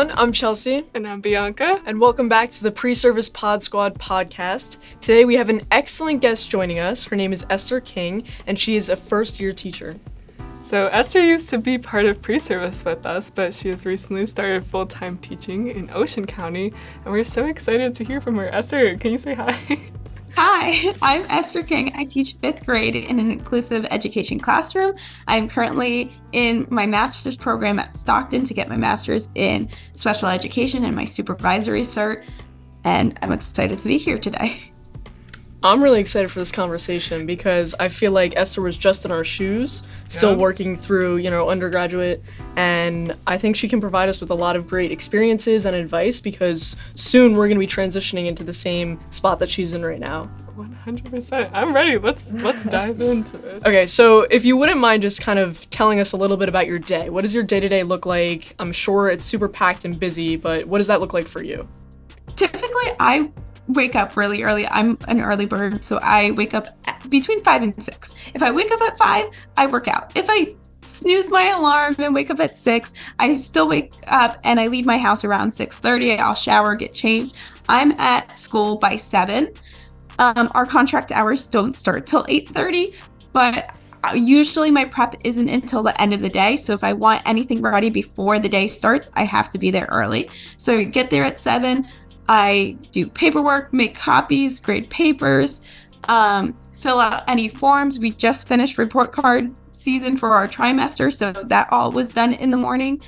everyone, I'm Chelsea. And I'm Bianca. And welcome back to the Preservice PODSQUAD podcast. Today we have an excellent guest joining us. Her name is Esther King, and she is a first-year teacher. So Esther used to be part of Preservice with us, but she has recently started full-time teaching in Ocean County, and we're so excited to hear from her. Esther, can you say hi? Hi, I'm Esther King. I teach 5th grade in an inclusive education classroom. I'm currently in my master's program at Stockton to get my master's in special education and my supervisory cert, and I'm excited to be here today. I'm really excited for this conversation because I feel like Esther was just in our shoes, still working through, undergraduate, and I think she can provide us with a lot of great experiences and advice because soon we're going to be transitioning into the same spot that she's in right now. 100%. I'm ready. Let's dive into this. Okay, so if you wouldn't mind just kind of telling us a little bit about your day. What does your day-to-day look like? I'm sure it's super packed and busy, but what does that look like for you? Typically, I wake up really early. I'm an early bird, so I wake up between 5 and 6. If I wake up at 5, I work out. If I snooze my alarm and wake up at 6, I still wake up and I leave my house around 6:30. I'll shower, get changed. I'm at school by 7. Our contract hours don't start till 8:30, but usually my prep isn't until the end of the day. So if I want anything ready before the day starts, I have to be there early. So I get there at 7. I do paperwork, make copies, grade papers, fill out any forms. We just finished report card season for our trimester, so that all was done in the morning.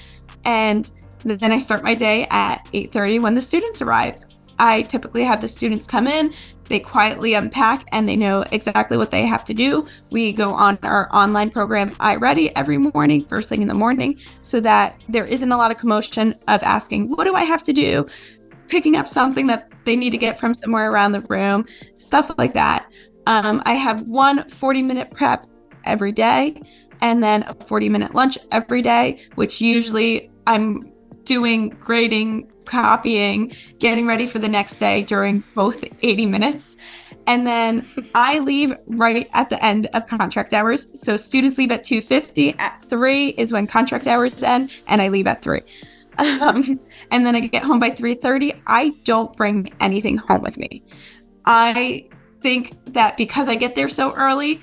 And then I start my day at 8:30 when the students arrive. I typically have the students come in, they quietly unpack, and they know exactly what they have to do. We go on our online program, iReady, every morning, first thing in the morning, so that there isn't a lot of commotion of asking, what do I have to do? Picking up something that they need to get from somewhere around the room, stuff like that. I have one 40-minute prep every day and then a 40-minute lunch every day, which usually I'm doing grading, copying, getting ready for the next day during both 80 minutes. And then I leave right at the end of contract hours. So students leave at 2:50. At 3 is when contract hours end, and I leave at 3. And then I get home by 3:30. I don't bring anything home with me. I think that because I get there so early,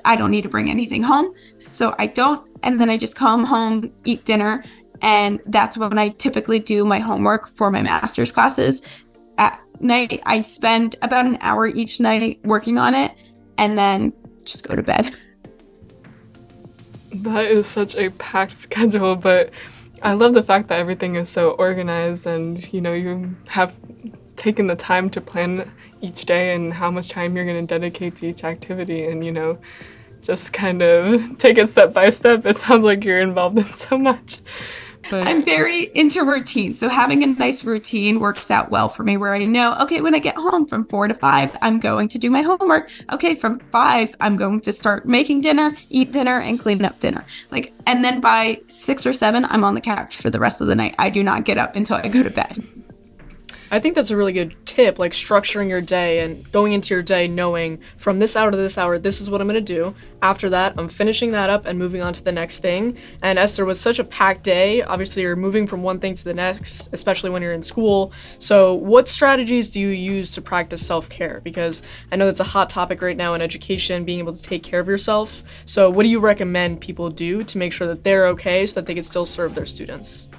I don't need to bring anything home. So I don't. And then I just come home, eat dinner. And that's when I typically do my homework for my master's classes. At night, I spend about an hour each night working on it and then just go to bed. That is such a packed schedule, but I love the fact that everything is so organized and, you have taken the time to plan each day and how much time you're going to dedicate to each activity and, just kind of take it step by step. It sounds like you're involved in so much. But I'm very into routine. So having a nice routine works out well for me where I know, okay, when I get home from 4 to 5, I'm going to do my homework. Okay, from 5, I'm going to start making dinner, eat dinner, and clean up dinner. And then by 6 or 7, I'm on the couch for the rest of the night. I do not get up until I go to bed. I think that's a really good tip, structuring your day and going into your day knowing from this hour to this hour, this is what I'm going to do. After that, I'm finishing that up and moving on to the next thing. And Esther, with such a packed day, obviously you're moving from one thing to the next, especially when you're in school. So what strategies do you use to practice self-care? Because I know that's a hot topic right now in education, being able to take care of yourself. So what do you recommend people do to make sure that they're okay so that they can still serve their students?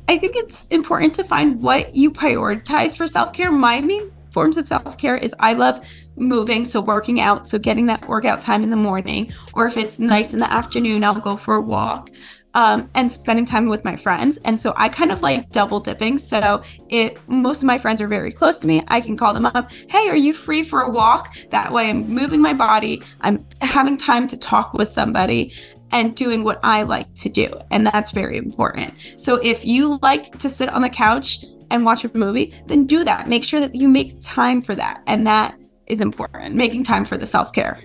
I think it's important to find what you prioritize for self-care. My main forms of self-care is I love moving, so working out, so getting that workout time in the morning, or if it's nice in the afternoon, I'll go for a walk, and spending time with my friends. And so I kind of like double dipping. So most of my friends are very close to me. I can call them up. Hey, are you free for a walk? That way I'm moving my body. I'm having time to talk with somebody and doing what I like to do. And that's very important. So if you like to sit on the couch and watch a movie, then do that. Make sure that you make time for that. And that is important, making time for the self-care.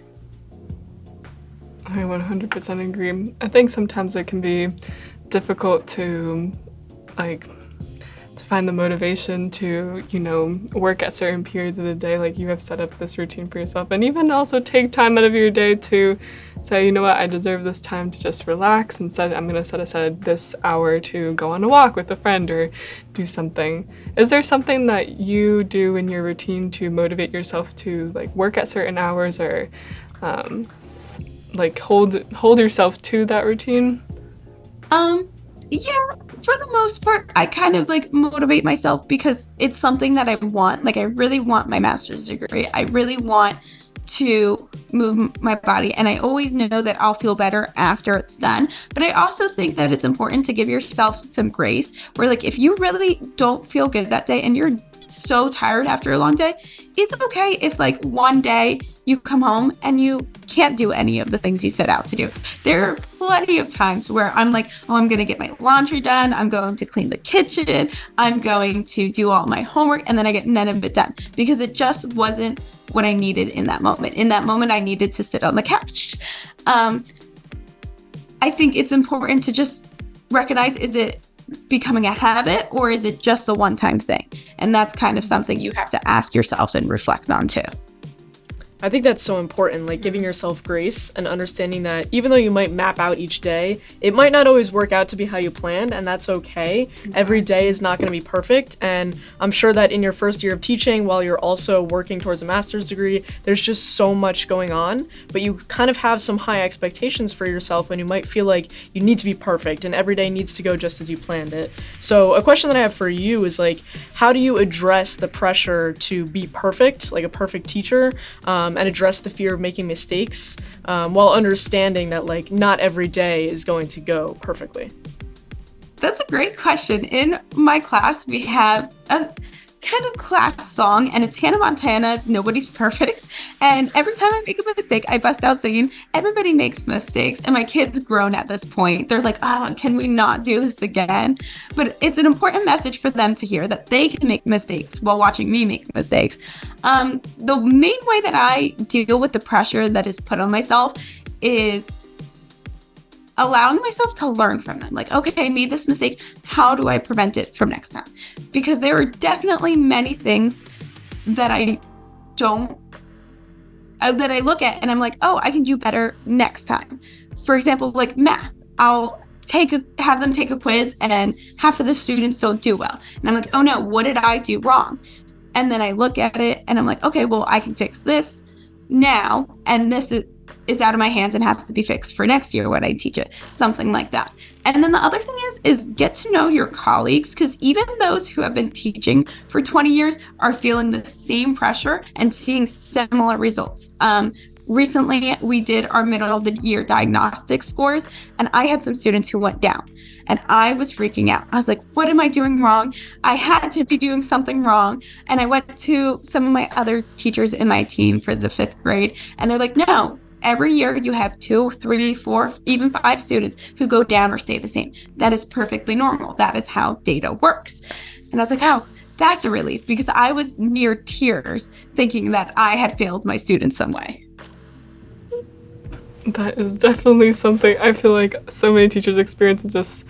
I 100% agree. I think sometimes it can be difficult to find the motivation to, work at certain periods of the day. Like you have set up this routine for yourself and even also take time out of your day to say, you know what, I deserve this time to just relax, and I'm going to set aside this hour to go on a walk with a friend or do something. Is there something that you do in your routine to motivate yourself to like work at certain hours, or like hold yourself to that routine? Yeah, for the most part, I kind of like motivate myself because it's something that I want. Like, I really want my master's degree. I really want to move my body, and I always know that I'll feel better after it's done. But I also think that it's important to give yourself some grace, where like if you really don't feel good that day and you're so tired after a long day, it's okay if like one day you come home and you can't do any of the things you set out to do. There are plenty of times where I'm like, oh, I'm going to get my laundry done. I'm going to clean the kitchen. I'm going to do all my homework. And then I get none of it done because it just wasn't what I needed in that moment. In that moment, I needed to sit on the couch. I think it's important to just recognize, is it becoming a habit or is it just a one-time thing? And that's kind of something you have to ask yourself and reflect on too. I think that's so important, like giving yourself grace and understanding that even though you might map out each day, it might not always work out to be how you planned, and that's okay. Every day is not going to be perfect, and I'm sure that in your first year of teaching, while you're also working towards a master's degree, there's just so much going on, but you kind of have some high expectations for yourself when you might feel like you need to be perfect and every day needs to go just as you planned it. So a question that I have for you is like, how do you address the pressure to be perfect, like a perfect teacher, and address the fear of making mistakes, while understanding that like not every day is going to go perfectly? That's a great question. In my class, we have a kind of class song, and it's Hannah Montana's Nobody's Perfect. And every time I make a mistake, I bust out singing, everybody makes mistakes. And my kids grown at this point. They're like, oh, can we not do this again? But it's an important message for them to hear that they can make mistakes while watching me make mistakes. The main way that I deal with the pressure that is put on myself is allowing myself to learn from them. Like, okay, I made this mistake. How do I prevent it from next time? Because there are definitely many things that I look at and I'm like, oh, I can do better next time. For example, like math, I'll have them take a quiz and half of the students don't do well. And I'm like, oh no, what did I do wrong? And then I look at it and I'm like, okay, well, I can fix this now. And this is out of my hands and has to be fixed for next year when I teach it, something like that. And then the other thing is get to know your colleagues, because even those who have been teaching for 20 years are feeling the same pressure and seeing similar results. Recently, we did our middle of the year diagnostic scores, and I had some students who went down, and I was freaking out. I was like, what am I doing wrong? I had to be doing something wrong. And I went to some of my other teachers in my team for the 5th grade, and they're like, no, every year you have 2, 3, 4, even 5 students who go down or stay the same. That is perfectly normal. That is how data works. And I was like, oh, that's a relief, because I was near tears thinking that I had failed my students some way. That is definitely something I feel like so many teachers experience, just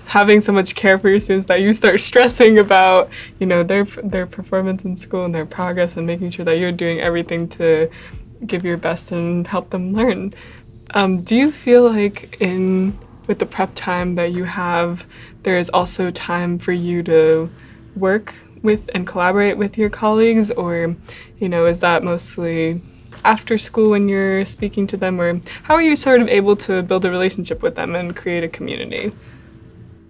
having so much care for your students that you start stressing about, you know, their performance in school and their progress, and making sure that you're doing everything to give your best and help them learn. Do you feel like with the prep time that you have, there is also time for you to work with and collaborate with your colleagues, or, you know, is that mostly after school when you're speaking to them, or how are you sort of able to build a relationship with them and create a community?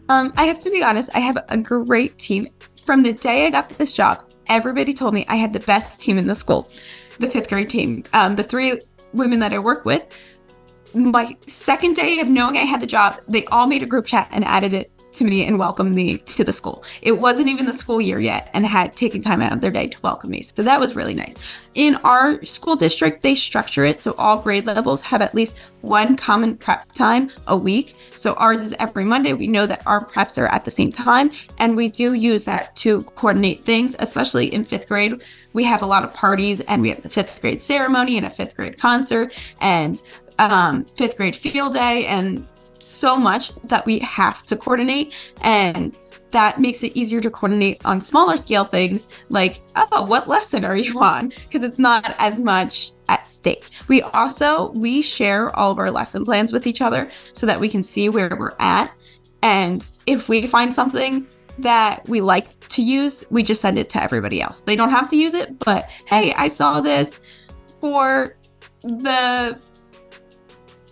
I have to be honest, I have a great team. From the day I got this job, everybody told me I had the best team in the school, the 5th grade team. The 3 women that I work with, my second day of knowing I had the job, they all made a group chat and added it to me and welcomed me to the school. It wasn't even the school year yet and had taken time out of their day to welcome me. So that was really nice. In our school district, they structure it so all grade levels have at least one common prep time a week. So ours is every Monday. We know that our preps are at the same time, and we do use that to coordinate things, especially in 5th grade. We have a lot of parties, and we have the 5th grade ceremony and a 5th grade concert and 5th grade field day, and so much that we have to coordinate, and that makes it easier to coordinate on smaller scale things like, oh, what lesson are you on? Because it's not as much at stake. We share all of our lesson plans with each other so that we can see where we're at. And if we find something that we like to use, we just send it to everybody else. They don't have to use it, but hey, I saw this for the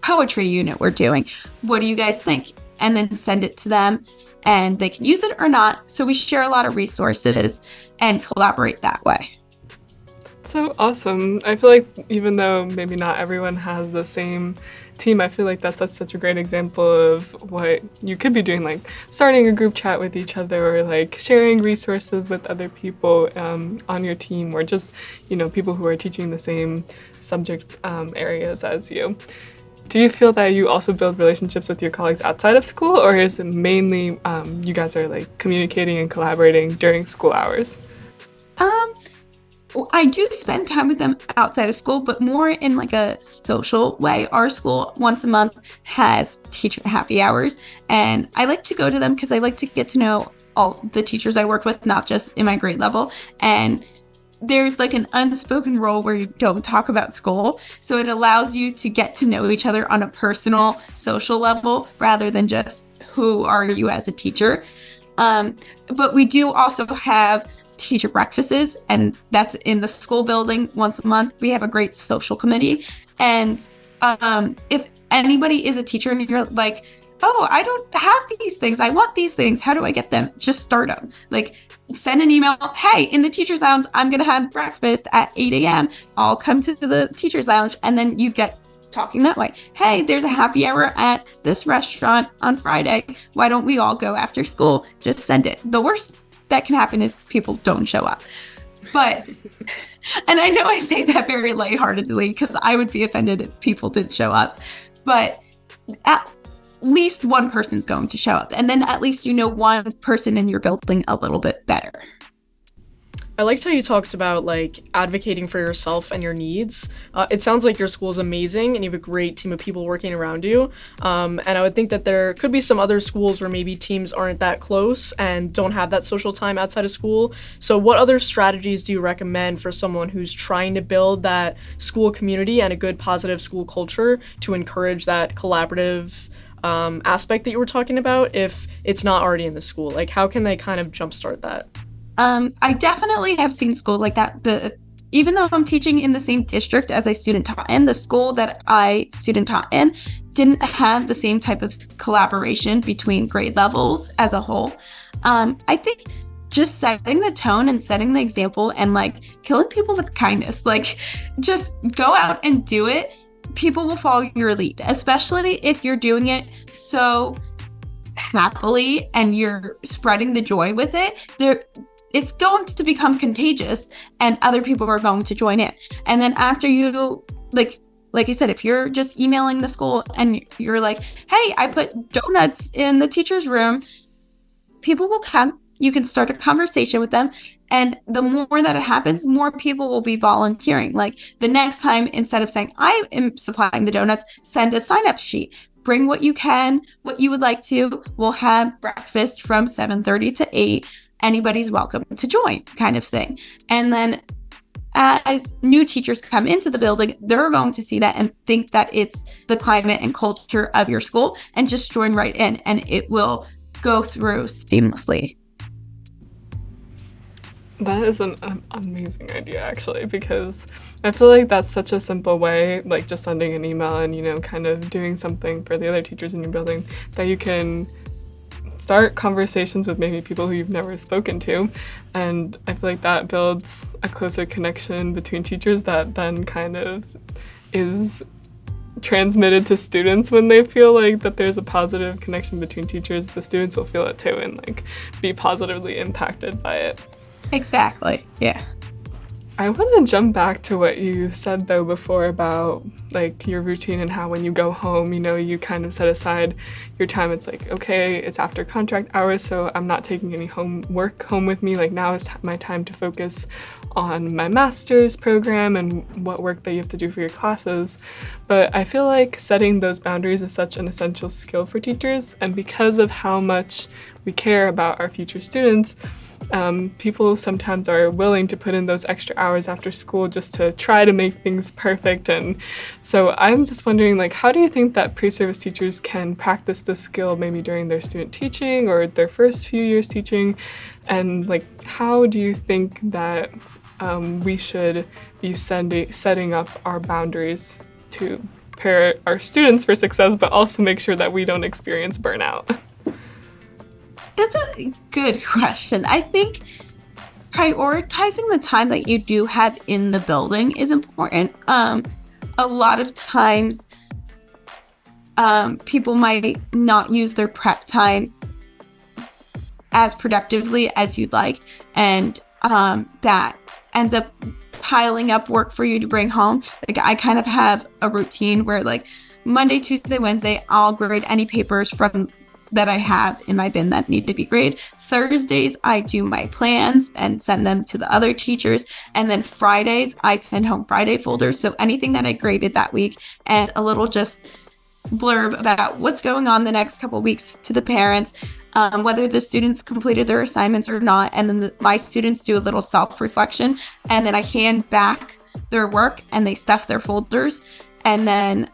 poetry unit we're doing. What do you guys think? And then send it to them, and they can use it or not. So we share a lot of resources and collaborate that way. So awesome. I feel like even though maybe not everyone has the same team, I feel like that's such a great example of what you could be doing, like starting a group chat with each other, or like sharing resources with other people on your team, or just, people who are teaching the same subject areas as you. Do you feel that you also build relationships with your colleagues outside of school, or is it mainly you guys are like communicating and collaborating during school hours? I do spend time with them outside of school, but more in like a social way. Our school once a month has teacher happy hours, and I like to go to them because I like to get to know all the teachers I work with, not just in my grade level. And there's like an unspoken rule where you don't talk about school. So it allows you to get to know each other on a personal, social level rather than just who are you as a teacher. But we do also have teacher breakfasts, and that's in the school building once a month. We have a great social committee. And if anybody is a teacher and you're like, oh, I don't have these things, I want these things, how do I get them? Just start them. Like, send an email. Hey, in the teacher's lounge, I'm going to have breakfast at 8 a.m. I'll come to the teacher's lounge. And then you get talking that way. Hey, there's a happy hour at this restaurant on Friday. Why don't we all go after school? Just send it. The worst that can happen is people don't show up. But, and I know I say that very lightheartedly because I would be offended if people didn't show up. But at least one person's going to show up, and then at least one person in your building a little bit better. I liked how you talked about like advocating for yourself and your needs. It sounds like your school is amazing and you have a great team of people working around you. And I would think that there could be some other schools where maybe teams aren't that close and don't have that social time outside of school. So what other strategies do you recommend for someone who's trying to build that school community and a good positive school culture to encourage that collaborative aspect that you were talking about if it's not already in the school? Like, how can they kind of jumpstart that? I definitely have seen schools like that. Even though I'm teaching in the same district as I student taught in, the school that I student taught in didn't have the same type of collaboration between grade levels as a whole. I think just setting the tone and setting the example and like killing people with kindness, like just go out and do it. People will follow your lead, especially if you're doing it so happily and you're spreading the joy with it. It's going to become contagious and other people are going to join in. And then after you, like I said, if you're just emailing the school and you're like, hey, I put donuts in the teacher's room, people will come. You can start a conversation with them. And the more that it happens, more people will be volunteering. Like the next time, instead of saying, I am supplying the donuts, send a sign-up sheet. Bring what you can, what you would like to. We'll have breakfast from 7:30 to 8. Anybody's welcome to join, kind of thing. And then as new teachers come into the building, they're going to see that and think that it's the climate and culture of your school and just join right in, and it will go through seamlessly. That is an amazing idea, actually, because I feel like that's such a simple way, like just sending an email and, kind of doing something for the other teachers in your building, that you can start conversations with maybe people who you've never spoken to. And I feel like that builds a closer connection between teachers that then kind of is transmitted to students. When they feel like that there's a positive connection between teachers, the students will feel it too and like be positively impacted by it. Exactly. Yeah. I want to jump back to what you said though before about like your routine and how when you go home, you kind of set aside your time. It's like, okay, it's after contract hours, so I'm not taking any homework home with me. Like now is my time to focus on my master's program and what work that you have to do for your classes. But I feel like setting those boundaries is such an essential skill for teachers. And because of how much we care about our future students, people sometimes are willing to put in those extra hours after school just to try to make things perfect. And so I'm just wondering, like, how do you think that pre-service teachers can practice this skill maybe during their student teaching or their first few years teaching? And like, how do you think that we should be setting up our boundaries to prepare our students for success, but also make sure that we don't experience burnout? That's a good question. I think prioritizing the time that you do have in the building is important. A lot of times, people might not use their prep time as productively as you'd like, and that ends up piling up work for you to bring home. Like, I kind of have a routine where, like, Monday, Tuesday, Wednesday, I'll grade any papers from that I have in my bin that need to be graded. Thursdays, I do my plans and send them to the other teachers. And then Fridays, I send home Friday folders. So anything that I graded that week, and a little just blurb about what's going on the next couple weeks to the parents, whether the students completed their assignments or not. And then my students do a little self-reflection, and then I hand back their work and they stuff their folders. And then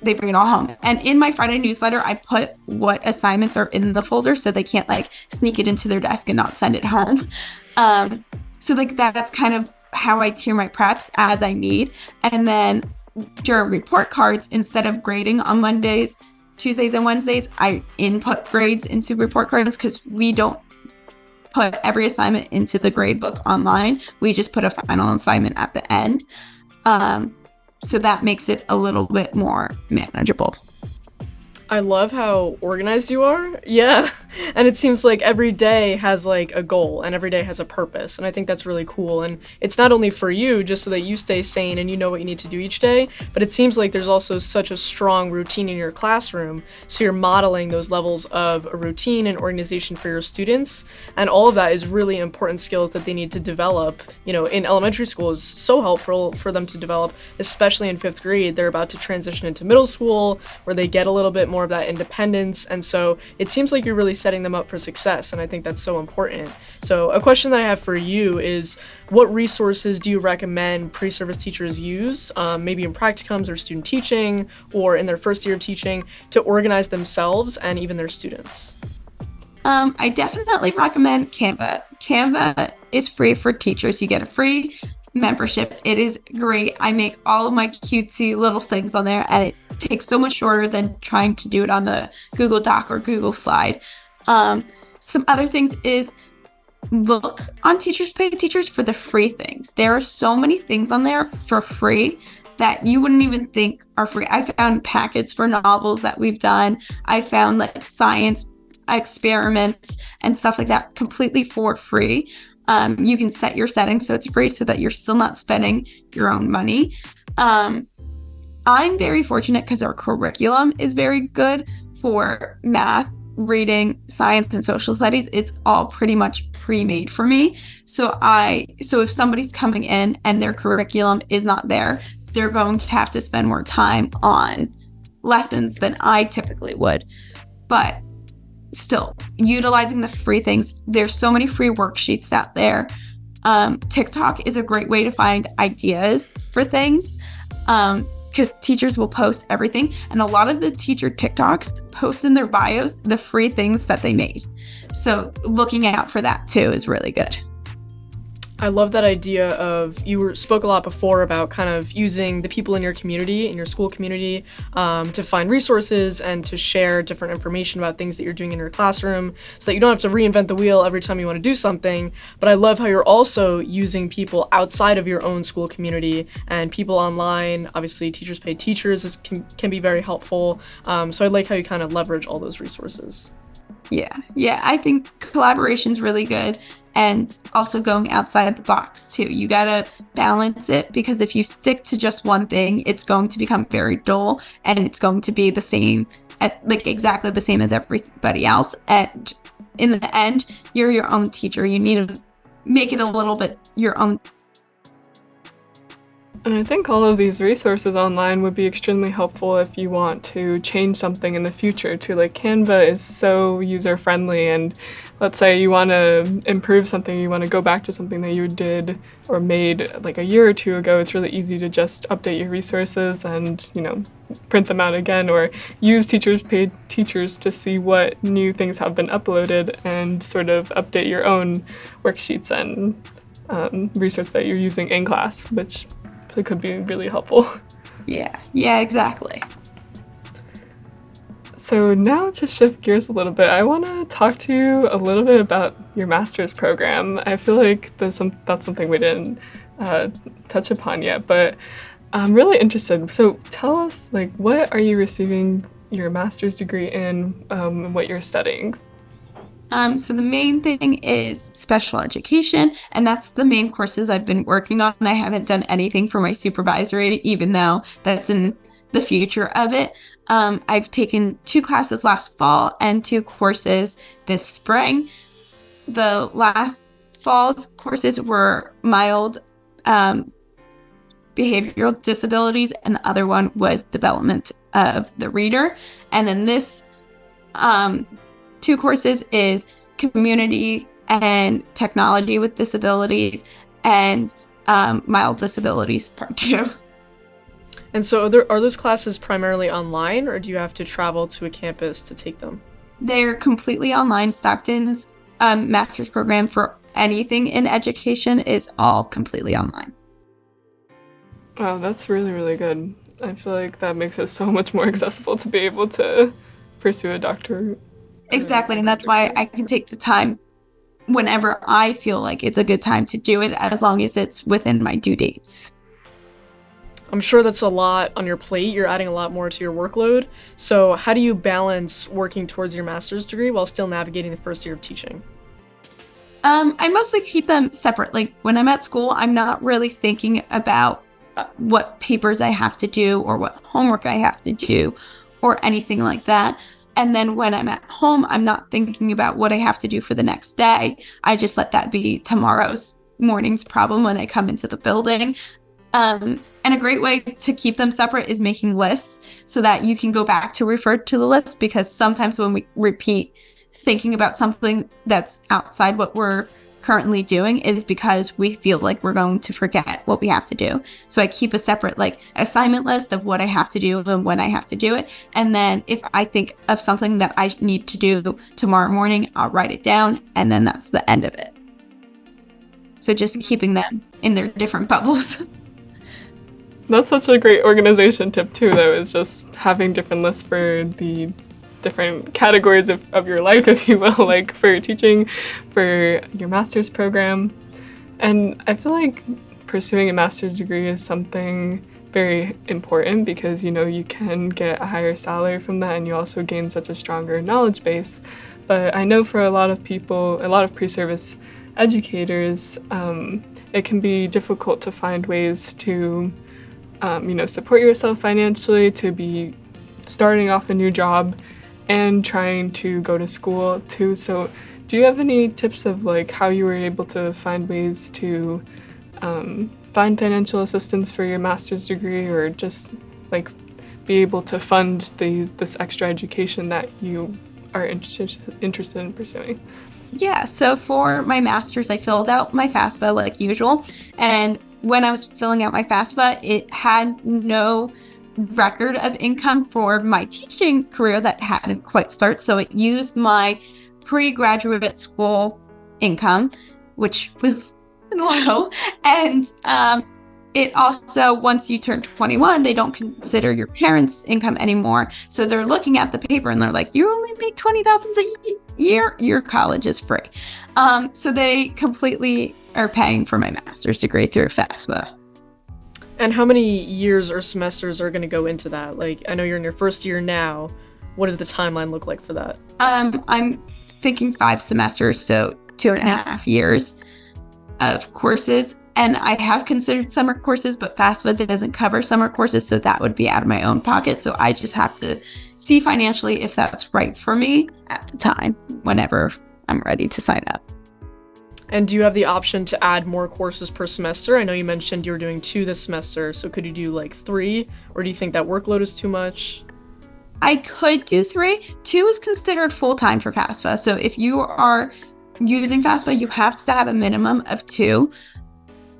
they bring it all home. And in my Friday newsletter, I put what assignments are in the folder so they can't like sneak it into their desk and not send it home. So like that's kind of how I tier my preps as I need. And then during report cards, instead of grading on Mondays, Tuesdays, and Wednesdays, I input grades into report cards because we don't put every assignment into the grade book online. We just put a final assignment at the end. So that makes it a little bit more manageable. I love how organized you are. Yeah. And it seems like every day has like a goal and every day has a purpose. And I think that's really cool. And it's not only for you, just so that you stay sane and you know what you need to do each day, but it seems like there's also such a strong routine in your classroom. So you're modeling those levels of a routine and organization for your students. And all of that is really important skills that they need to develop, you know, in elementary school is so helpful for them to develop, especially in 5th grade. They're about to transition into middle school where they get a little bit more of that independence, and so it seems like you're really setting them up for success, and I think that's so important. So a question that I have for you is, what resources do you recommend pre-service teachers use, maybe in practicums or student teaching or in their first year of teaching, to organize themselves and even their students? I definitely recommend Canva. Canva is free for teachers. You get a free membership. It is great. I make all of my cutesy little things on there, and it takes so much shorter than trying to do it on the Google Doc or Google Slide. Some other things is look on Teachers Pay Teachers for the free things. There are so many things on there for free that you wouldn't even think are free. I found packets for novels that we've done. I found like science experiments and stuff like that completely for free. You can set your settings so it's free so that you're still not spending your own money. I'm very fortunate because our curriculum is very good for math, reading, science, and social studies. It's all pretty much pre-made for me. So if somebody's coming in and their curriculum is not there, they're going to have to spend more time on lessons than I typically would. But still, utilizing the free things. There's so many free worksheets out there. TikTok is a great way to find ideas for things because teachers will post everything. And a lot of the teacher TikToks post in their bios the free things that they made. So looking out for that too is really good. I love that idea of, spoke a lot before about kind of using the people in your community, in your school community, to find resources and to share different information about things that you're doing in your classroom so that you don't have to reinvent the wheel every time you want to do something. But I love how you're also using people outside of your own school community and people online. Obviously, Teachers Pay Teachers can be very helpful. So I like how you kind of leverage all those resources. Yeah, I think collaboration's really good. And also going outside the box too. You gotta balance it, because if you stick to just one thing, it's going to become very dull and it's going to be the same, like exactly the same as everybody else. And in the end, you're your own teacher. You need to make it a little bit your own. And I think all of these resources online would be extremely helpful if you want to change something in the future too. Like Canva is so user-friendly, and let's say you want to improve something, you want to go back to something that you did or made like a year or two ago, it's really easy to just update your resources and, print them out again, or use paid teachers to see what new things have been uploaded and sort of update your own worksheets and resource that you're using in class, which could be really helpful. Yeah, exactly. So now to shift gears a little bit, I want to talk to you a little bit about your master's program. I feel like that's something we didn't touch upon yet, but I'm really interested. So tell us, what are you receiving your master's degree in, and what you're studying? So the main thing is special education, and that's the main courses I've been working on. I haven't done anything for my supervisory, even though that's in the future of it. I've taken 2 classes last fall and 2 courses this spring. The last fall's courses were mild behavioral disabilities, and the other one was development of the reader. And then this 2 courses is community and technology with disabilities and mild disabilities part 2. And so are those classes primarily online, or do you have to travel to a campus to take them? They're completely online. Stockton's master's program for anything in education is all completely online. Wow, that's really, really good. I feel like that makes it so much more accessible to be able to pursue a doctorate. Exactly, and that's why I can take the time whenever I feel like it's a good time to do it, as long as it's within my due dates. I'm sure that's a lot on your plate. You're adding a lot more to your workload. So how do you balance working towards your master's degree while still navigating the first year of teaching? I mostly keep them separate. Like when I'm at school, I'm not really thinking about what papers I have to do or what homework I have to do or anything like that. And then when I'm at home, I'm not thinking about what I have to do for the next day. I just let that be tomorrow's morning's problem when I come into the building. And a great way to keep them separate is making lists so that you can go back to refer to the list, because sometimes when we repeat thinking about something that's outside what we're currently doing is because we feel like we're going to forget what we have to do. So I keep a separate assignment list of what I have to do and when I have to do it. And then if I think of something that I need to do tomorrow morning, I'll write it down, and then that's the end of it. So just keeping them in their different bubbles. That's such a great organization tip too, though, is just having different lists for the different categories of your life, if you will, like for your teaching, for your master's program. And I feel like pursuing a master's degree is something very important because, you can get a higher salary from that, and you also gain such a stronger knowledge base. But I know for a lot of people, a lot of pre-service educators, it can be difficult to find ways to support yourself financially, to be starting off a new job and trying to go to school too. So do you have any tips of how you were able to find ways to find financial assistance for your master's degree, or just be able to fund this extra education that you are interested in pursuing? Yeah, so for my master's, I filled out my FAFSA like usual, and when I was filling out my FAFSA, it had no record of income for my teaching career that hadn't quite started. So it used my pre-graduate school income, which was low. And it also, once you turn 21, they don't consider your parents' income anymore. So they're looking at the paper and they're like, you only make $20,000 a year, your college is free. So they completely are paying for my master's degree through FAFSA. And how many years or semesters are going to go into that? I know you're in your first year now. What does the timeline look like for that? I'm thinking 5 semesters, so 2.5 years of courses. And I have considered summer courses, but FAFSA doesn't cover summer courses, so that would be out of my own pocket. So I just have to see financially if that's right for me at the time, whenever I'm ready to sign up. And do you have the option to add more courses per semester? I know you mentioned you were doing 2 this semester, so could you do like 3? Or do you think that workload is too much? I could do 3. 2 is considered full-time for FAFSA. So if you are using FAFSA, you have to have a minimum of 2.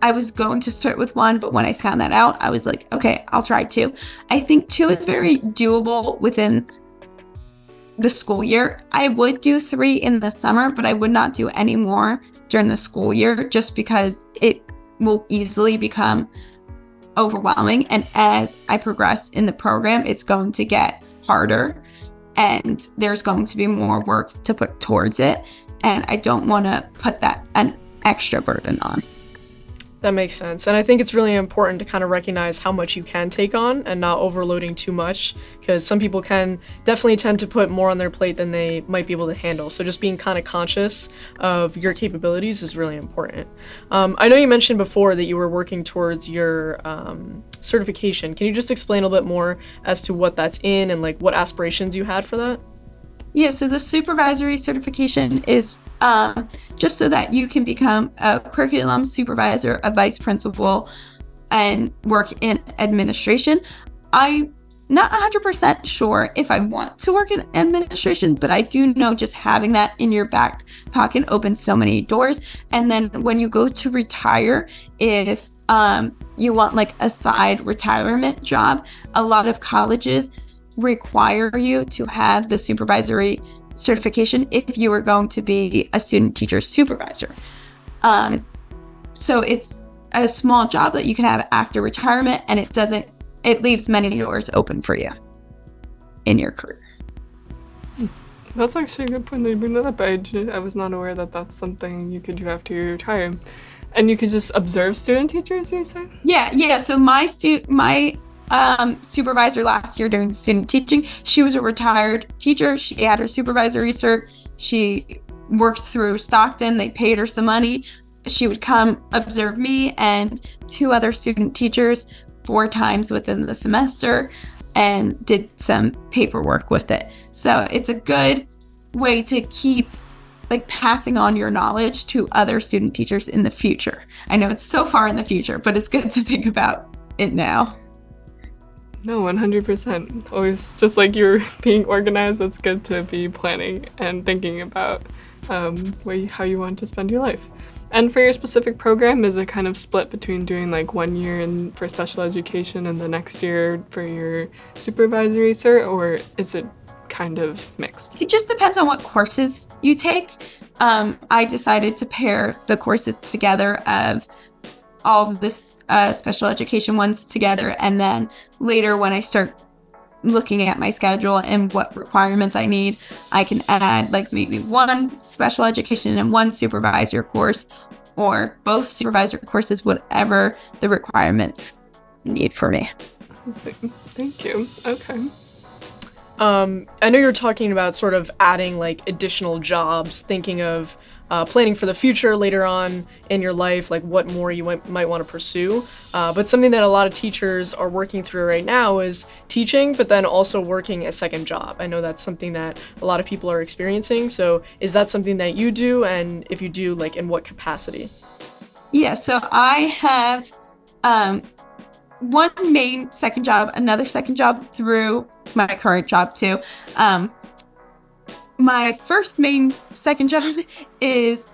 I was going to start with 1, but when I found that out, I was like, okay, I'll try 2. I think 2 is very doable within the school year. I would do 3 in the summer, but I would not do any more during the school year just because it will easily become overwhelming. And as I progress in the program, it's going to get harder and there's going to be more work to put towards it. And I don't want to put that an extra burden on. That makes sense. And I think it's really important to kind of recognize how much you can take on and not overloading too much, because some people can definitely tend to put more on their plate than they might be able to handle. So just being kind of conscious of your capabilities is really important. I know you mentioned before that you were working towards your certification. Can you just explain a little bit more as to what that's in and like what aspirations you had for that? Yeah, so the supervisory certification is just so that you can become a curriculum supervisor, a vice principal, and work in administration. I'm not 100% sure if I want to work in administration, but I do know just having that in your back pocket opens so many doors. And then when you go to retire, if you want like a side retirement job, a lot of colleges require you to have the supervisory certification if you are going to be a student teacher supervisor. So it's a small job that you can have after retirement, and it leaves many doors open for you in your career. That's actually a good point that you bring that up. I was not aware that that's something you could do after you retire. And you could just observe student teachers, you say? Yeah. So my supervisor last year doing student teaching, she was a retired teacher. She had her supervisory cert. She worked through Stockton. They paid her some money. She would come observe me and 2 other student teachers 4 times within the semester and did some paperwork with it. So it's a good way to keep like passing on your knowledge to other student teachers in the future. I know it's so far in the future, but it's good to think about it now. No, 100%. Always, just like you're being organized, it's good to be planning and thinking about how you want to spend your life. And for your specific program, is it kind of split between doing like 1 year for special education and the next year for your supervisory cert, or is it kind of mixed? It just depends on what courses you take. I decided to pair the courses together of all of this special education ones together, and then later when I start looking at my schedule and what requirements I need, I can add like maybe 1 special education and 1 supervisor course, or both supervisor courses, whatever the requirements need for me. Thank you. Okay. I know you're talking about sort of adding like additional jobs, thinking of planning for the future later on in your life, like what more you might want to pursue. But something that a lot of teachers are working through right now is teaching, but then also working a second job. I know that's something that a lot of people are experiencing. So is that something that you do? And if you do, like in what capacity? Yeah, so I have 1 main second job, another second job through my current job too. My first main second job is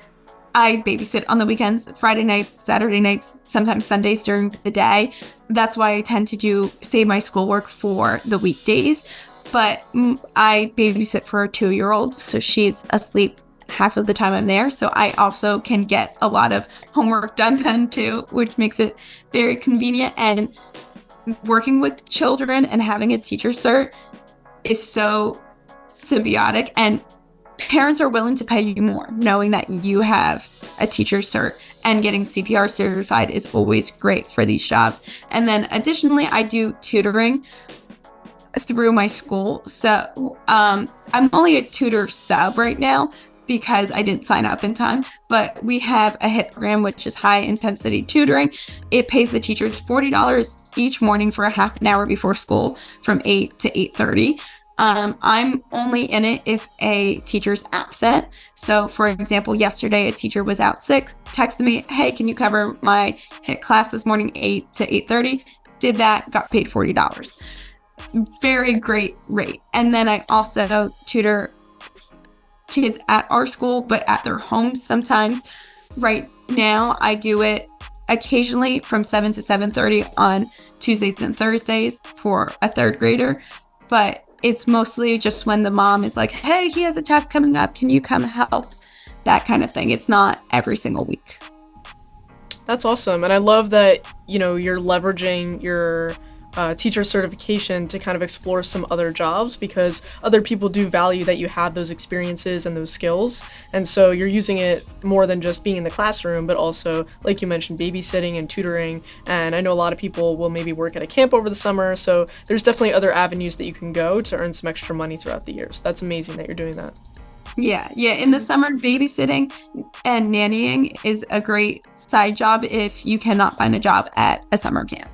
I babysit on the weekends, Friday nights, Saturday nights, sometimes Sundays during the day. That's why I tend to save my schoolwork for the weekdays. But I babysit for a 2-year-old, so she's asleep half of the time I'm there. So I also can get a lot of homework done then too, which makes it very convenient. And working with children and having a teacher cert is so symbiotic, and parents are willing to pay you more knowing that you have a teacher cert, and getting CPR certified is always great for these jobs. And then additionally, I do tutoring through my school. So I'm only a tutor sub right now because I didn't sign up in time, but we have a HIT program, which is high intensity tutoring. It pays the teachers $40 each morning for a half an hour before school from 8 to 8:30. I'm only in it if a teacher's absent. So for example, yesterday a teacher was out sick, texted me, hey, can you cover my HIT class this morning, 8 to 8:30? Did that, got paid $40. Very great rate. And then I also tutor kids at our school, but at their homes sometimes. Right now, I do it occasionally from 7 to 7:30 on Tuesdays and Thursdays for a third grader. But it's mostly just when the mom is like, hey, he has a test coming up. Can you come help? That kind of thing. It's not every single week. That's awesome. And I love that, you're leveraging your teacher certification to kind of explore some other jobs, because other people do value that you have those experiences and those skills. And so you're using it more than just being in the classroom, but also, like you mentioned, babysitting and tutoring. And I know a lot of people will maybe work at a camp over the summer. So there's definitely other avenues that you can go to earn some extra money throughout the years. That's amazing that you're doing that. Yeah. In the summer, babysitting and nannying is a great side job if you cannot find a job at a summer camp.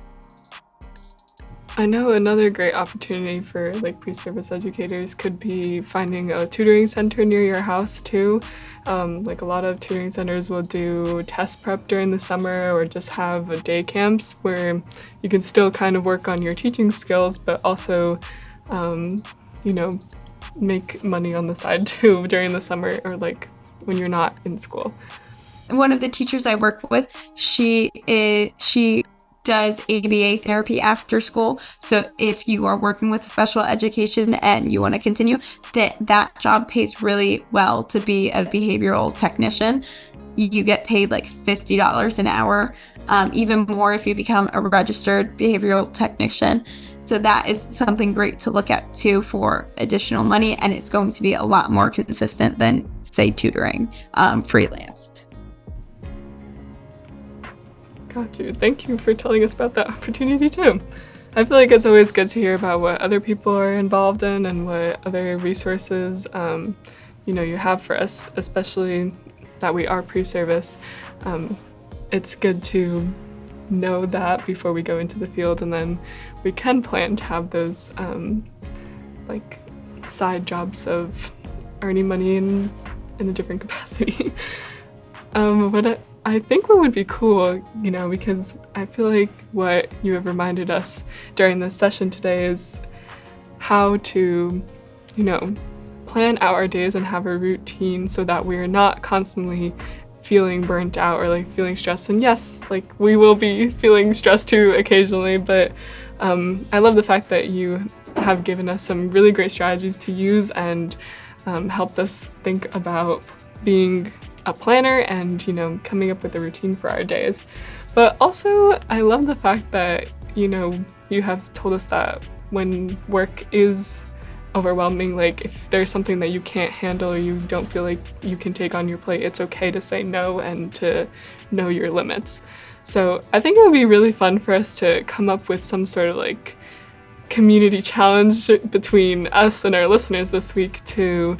I know another great opportunity for pre-service educators could be finding a tutoring center near your house too. A lot of tutoring centers will do test prep during the summer, or just have day camps where you can still kind of work on your teaching skills, but also, make money on the side too during the summer, or when you're not in school. One of the teachers I work with, she does ABA therapy after school. So if you are working with special education and you want to continue, that job pays really well to be a behavioral technician. You get paid $50 an hour, even more if you become a registered behavioral technician. So that is something great to look at too for additional money, and it's going to be a lot more consistent than, say, tutoring freelanced. Got you. Thank you for telling us about that opportunity too. I feel like it's always good to hear about what other people are involved in and what other resources you have for us, especially that we are pre-service. It's good to know that before we go into the field, and then we can plan to have those side jobs of earning money in a different capacity. But I think what would be cool, because I feel like what you have reminded us during this session today is how to, plan out our days and have a routine so that we're not constantly feeling burnt out or feeling stressed. And yes, we will be feeling stressed too occasionally, but I love the fact that you have given us some really great strategies to use and helped us think about being a planner and coming up with a routine for our days. But also I love the fact that you have told us that when work is overwhelming, if there's something that you can't handle or you don't feel like you can take on your plate, it's okay to say no and to know your limits. So I think it would be really fun for us to come up with some sort of community challenge between us and our listeners this week to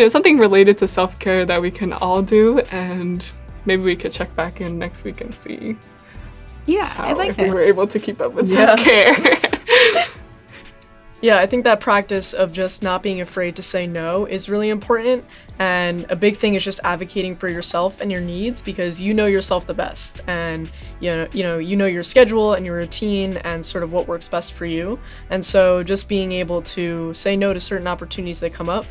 something related to self-care that we can all do, and maybe we could check back in next week and see I like that. We were able to keep up with self-care. Yeah, I think that practice of just not being afraid to say no is really important. And a big thing is just advocating for yourself and your needs, because you know yourself the best, and you know your schedule and your routine and sort of what works best for you. And so just being able to say no to certain opportunities that come up,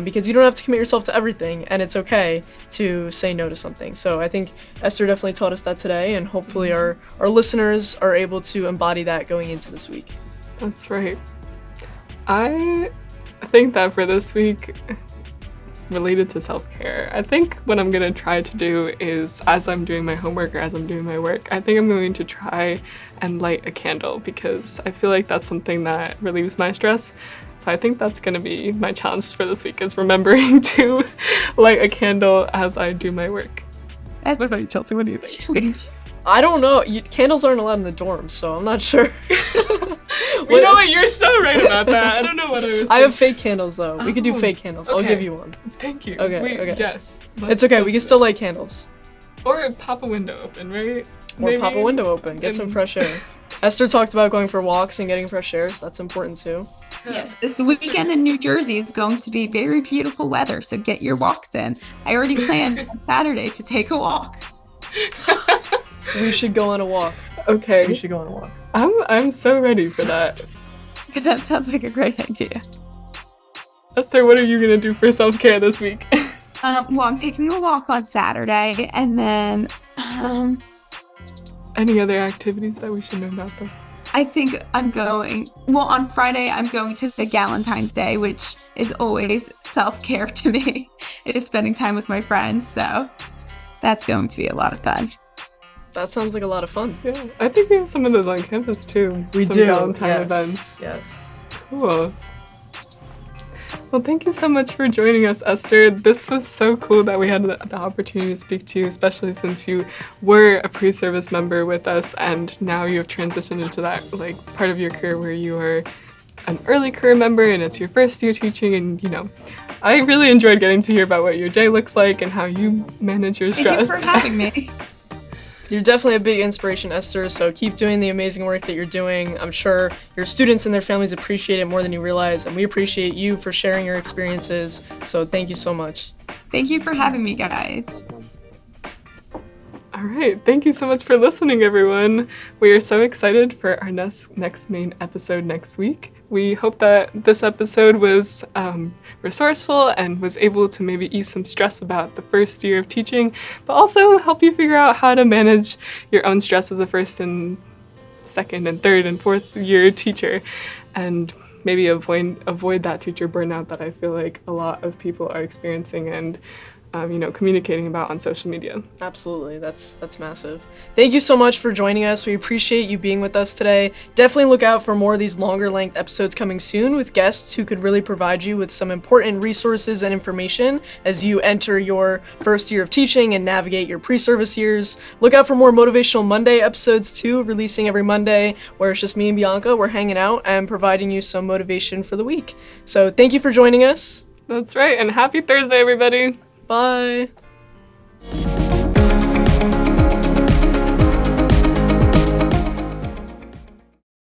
because you don't have to commit yourself to everything, and it's okay to say no to something. So I think Esther definitely taught us that today, and hopefully our listeners are able to embody that going into this week. That's right. I think that for this week, related to self-care, I think what I'm going to try to do is, as I'm doing my homework or as I'm doing my work, I think I'm going to try and light a candle, because I feel like that's something that relieves my stress. So I think that's going to be my challenge for this week, is remembering to light a candle as I do my work. What about you, Chelsea? What do you think? I don't know. Candles aren't allowed in the dorms, so I'm not sure. You know what? You're so right about that. I don't know what I was thinking. I have fake candles, though. We could do fake candles. Okay. I'll give you one. Thank you. Okay. Yes. It's okay. We can still light candles. Or pop a window open, right? Or pop a window open. Get some fresh air. Esther talked about going for walks and getting fresh air, so that's important too. Yes, this weekend in New Jersey is going to be very beautiful weather, so get your walks in. I already planned on Saturday to take a walk. We should go on a walk. Okay. We should go on a walk. I'm so ready for that. That sounds like a great idea. Esther, what are you going to do for self-care this week? Well, I'm taking a walk on Saturday, and then Any other activities that we should know about though? I think on Friday, I'm going to the Galentine's Day, which is always self-care to me. It is spending time with my friends, so that's going to be a lot of fun. That sounds like a lot of fun. Yeah, I think we have some of those on campus too. We Some do. Valentine events. Yes. Cool. Well, thank you so much for joining us, Esther. This was so cool that we had the opportunity to speak to you, especially since you were a pre-service member with us, and now you have transitioned into that part of your career where you are an early career member, and it's your first year teaching. And I really enjoyed getting to hear about what your day looks like and how you manage your stress. Thank you for having me. You're definitely a big inspiration, Esther, so keep doing the amazing work that you're doing. I'm sure your students and their families appreciate it more than you realize, and we appreciate you for sharing your experiences, so thank you so much. Thank you for having me, guys. All right. Thank you so much for listening, everyone. We are so excited for our next main episode next week. We hope that this episode was resourceful and was able to maybe ease some stress about the first year of teaching, but also help you figure out how to manage your own stress as a first and second and third and fourth year teacher, and maybe avoid that teacher burnout that I feel like a lot of people are experiencing and communicating about on social media. Absolutely, that's massive. Thank you so much for joining us. We appreciate you being with us today. Definitely look out for more of these longer length episodes coming soon with guests who could really provide you with some important resources and information as you enter your first year of teaching and navigate your pre-service years. Look out for more Motivational Monday episodes too, releasing every Monday, where it's just me and Bianca. We're hanging out and providing you some motivation for the week. So thank you for joining us. That's right, and happy Thursday, everybody. Bye.